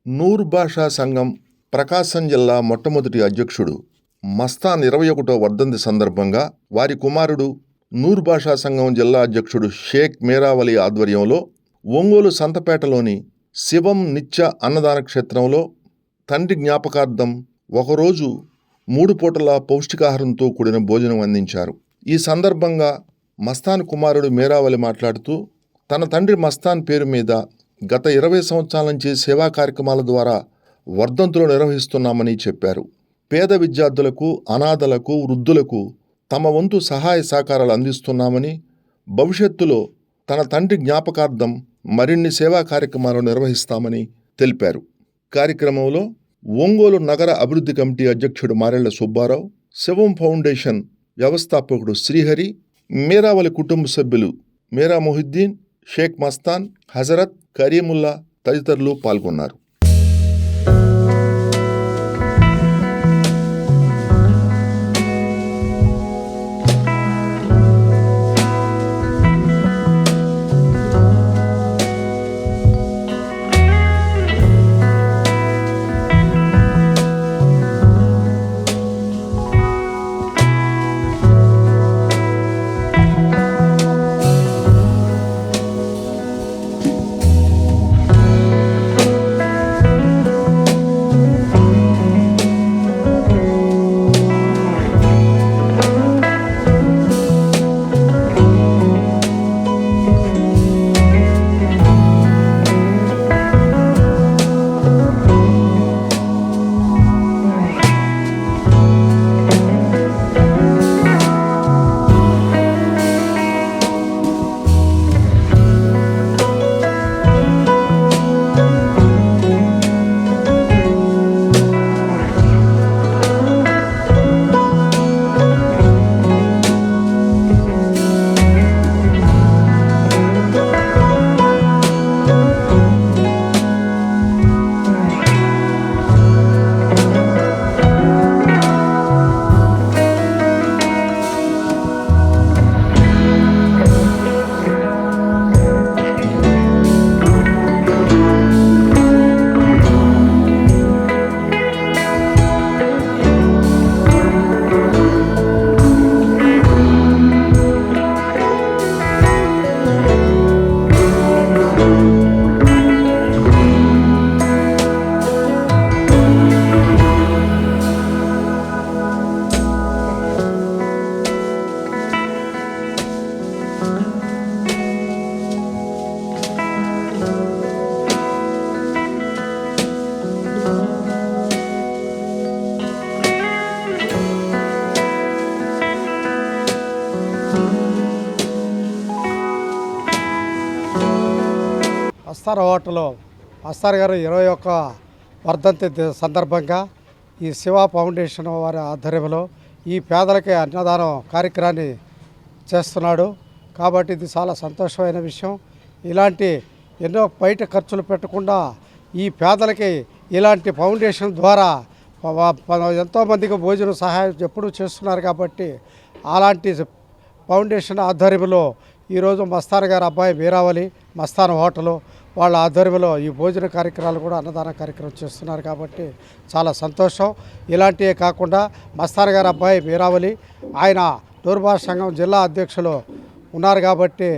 నూర్ భాషా సంఘం ప్రకాశం జిల్లా మొట్టమొదటి అధ్యక్షుడు మస్తాన్ 21వ వర్ధంతి సందర్భంగా వారి కుమారుడు నూర్ భాషా సంఘం జిల్లా అధ్యక్షుడు షేక్ మేరావలి ఆధ్వర్యంలో ఒంగోలు సంతపేటలోని శివం నిత్య అన్నదాన క్షేత్రంలో తండ్రి జ్ఞాపకార్థం ఒకరోజు 3 పూటల పౌష్టికాహారంతో కూడిన భోజనం అందించారు. ఈ సందర్భంగా మస్తాన్ కుమారుడు మేరావలి మాట్లాడుతూ తన తండ్రి మస్తాన్ పేరు మీద గత 20 సంవత్సరాల నుంచి సేవా కార్యక్రమాల ద్వారా వర్ధంతులు నిర్వహిస్తున్నామని చెప్పారు. పేద విద్యార్థులకు, అనాథలకు, వృద్ధులకు తమ వంతు సహాయ సహకారాలు అందిస్తున్నామని, భవిష్యత్తులో తన తండ్రి జ్ఞాపకార్థం మరిన్ని సేవా కార్యక్రమాలు నిర్వహిస్తామని తెలిపారు. కార్యక్రమంలో ఒంగోలు నగర అభివృద్ధి కమిటీ అధ్యక్షుడు మారెళ్ల సుబ్బారావు, శివం ఫౌండేషన్ వ్యవస్థాపకుడు శ్రీహరి, మేరావలి కుటుంబ సభ్యులు మేరా మొహిద్దీన్, షేక్ మస్తాన్, హజరత్, కరీముల్లా తదితరులు పాల్గొన్నారు. అస్తార్ హోటల్లో అస్తార్ గారు 21వ వర్ధంతి సందర్భంగా ఈ శివ ఫౌండేషన్ వారి ఆధ్వర్యంలో ఈ పేదలకి అన్నదానం కార్యక్రమాన్ని చేస్తున్నాడు. కాబట్టి ఇది చాలా సంతోషమైన విషయం. ఇలాంటి ఎన్నో బయట ఖర్చులు పెట్టకుండా ఈ పేదలకి ఇలాంటి ఫౌండేషన్ ద్వారా ఎంతోమందికి భోజనం సహాయం ఎప్పుడూ చేస్తున్నారు. కాబట్టి అలాంటి ఫౌండేషన్ ఆధ్వర్యంలో ఈరోజు మస్తాన్ గారి అబ్బాయి మేరావలి మస్తాన్ హోటలు వాళ్ళ ఆధ్వర్యంలో ఈ భోజన కార్యక్రమాలు కూడా అన్నదాన కార్యక్రమం చేస్తున్నారు. కాబట్టి చాలా సంతోషం. ఇలాంటివే కాకుండా మస్తాన్ గారి అబ్బాయి మేరావలి ఆయన నూర్ భాషా సంఘం జిల్లా అధ్యక్షులు ఉన్నారు. కాబట్టి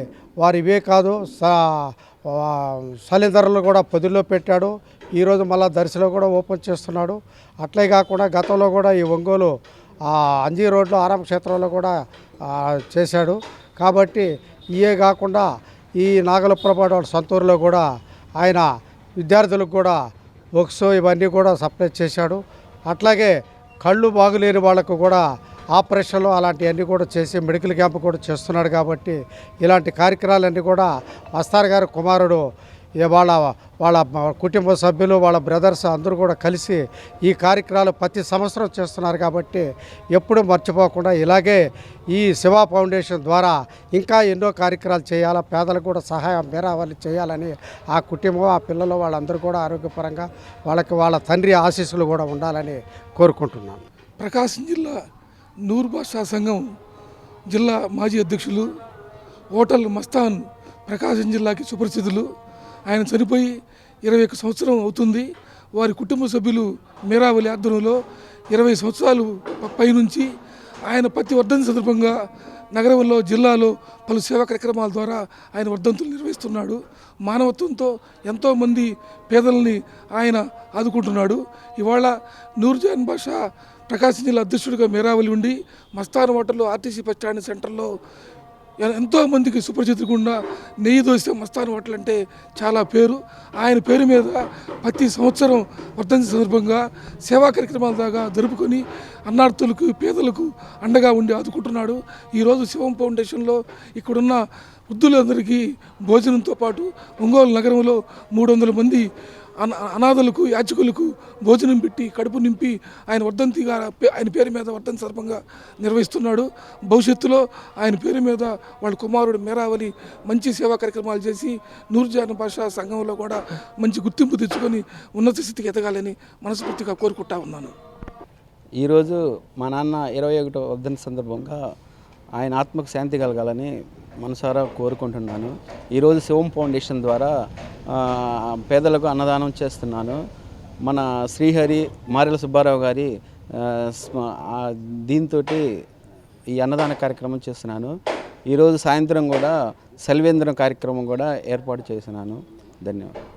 వారు ఇవే కాదు సలిందర్లు కూడా పొదిలో పెట్టాడు. ఈరోజు మళ్ళీ దర్శిలో కూడా ఓపెన్ చేస్తున్నాడు. అట్లే కాకుండా గతంలో కూడా ఈ ఒంగోలు అంజీ రోడ్లో ఆరామ క్షేత్రంలో కూడా చేశాడు. కాబట్టి ఇవే కాకుండా ఈ నాగలపురపాడు సొంతూరులో కూడా ఆయన విద్యార్థులకు కూడా బుక్స్ ఇవన్నీ కూడా సప్లై చేశాడు. అట్లాగే కళ్ళు బాగులేని వాళ్ళకు కూడా ఆపరేషన్లు అలాంటివన్నీ కూడా చేసి మెడికల్ క్యాంప్ కూడా చేస్తున్నాడు. కాబట్టి ఇలాంటి కార్యక్రమాలన్నీ కూడా మస్తాన్ గారి కుమారుడు వాళ్ళ కుటుంబ సభ్యులు వాళ్ళ బ్రదర్స్ అందరూ కూడా కలిసి ఈ కార్యక్రమాలు ప్రతి సంవత్సరం చేస్తున్నారు. కాబట్టి ఎప్పుడూ మర్చిపోకుండా ఇలాగే ఈ శివ ఫౌండేషన్ ద్వారా ఇంకా ఎన్నో కార్యక్రమాలు చేయాలా, పేదలకు కూడా సహాయం మేరావలి చేయాలని ఆ కుటుంబం ఆ పిల్లలు వాళ్ళందరూ కూడా ఆరోగ్యపరంగా వాళ్ళ తండ్రి ఆశీస్సులు కూడా ఉండాలని కోరుకుంటున్నాను. ప్రకాశం జిల్లా నూర్ భాషా సంఘం జిల్లా మాజీ అధ్యక్షులు హోటల్ మస్తాన్ ప్రకాశం జిల్లాకి సుపరిచితులు. ఆయన చనిపోయి 21 సంవత్సరం అవుతుంది. వారి కుటుంబ సభ్యులు మేరావలి ఆధ్వర్యంలో 20 సంవత్సరాలు పైనుంచి ఆయన ప్రతి వర్ధంతి సందర్భంగా నగరంలో జిల్లాలో పలు సేవా కార్యక్రమాల ద్వారా ఆయన వర్ధంతులు నిర్వహిస్తున్నాడు. మానవత్వంతో ఎంతోమంది పేదలని ఆయన ఆదుకుంటున్నాడు. ఇవాళ నూర్జహాన్ బాషా ప్రకాశం జిల్లా అధ్యక్షుడిగా మేరావలి ఉండి మస్తాన్ హోటల్లో ఆర్టీసీ బస్ స్టాండ్ సెంటర్లో ఎంతోమందికి సుపరిచితుకుండా నెయ్యి దోశ మస్తాన్ హోటల్ అంటే చాలా పేరు. ఆయన పేరు మీద ప్రతి సంవత్సరం వర్ధంతి సందర్భంగా సేవా కార్యక్రమాల దాకా జరుపుకొని అన్నార్థులకు పేదలకు అండగా ఉండి ఆదుకుంటున్నాడు. ఈరోజు శివం ఫౌండేషన్లో ఇక్కడున్న వృద్ధులందరికీ భోజనంతో పాటు ఒంగోలు నగరంలో 300 మంది అనాథలకు యాచకులకు భోజనం పెట్టి కడుపు నింపి ఆయన వర్ధంతిగా ఆయన పేరు మీద వర్ధంతి సందర్భంగా నిర్వహిస్తున్నాడు. భవిష్యత్తులో ఆయన పేరు మీద వాళ్ళ కుమారుడు మేరావలి మంచి సేవా కార్యక్రమాలు చేసి నూర్జహాన్ బాషా సంఘంలో కూడా మంచి గుర్తింపు తెచ్చుకొని ఉన్నత స్థితికి ఎదగాలని మనస్ఫూర్తిగా కోరుకుంటా ఉన్నాను. ఈరోజు మా నాన్న 21వ వర్ధంతి సందర్భంగా ఆయన ఆత్మకు శాంతి కలగాలని మనసారా కోరుకుంటున్నాను. ఈరోజు శివం ఫౌండేషన్ ద్వారా పేదలకు అన్నదానం చేస్తున్నాను. మన శ్రీహరి మారెల సుబ్బారావు గారి దీంతో ఈ అన్నదాన కార్యక్రమం చేస్తున్నాను. ఈరోజు సాయంత్రం కూడా సెల్వేంద్రం కార్యక్రమం కూడా ఏర్పాటు చేస్తున్నాను. ధన్యవాదాలు.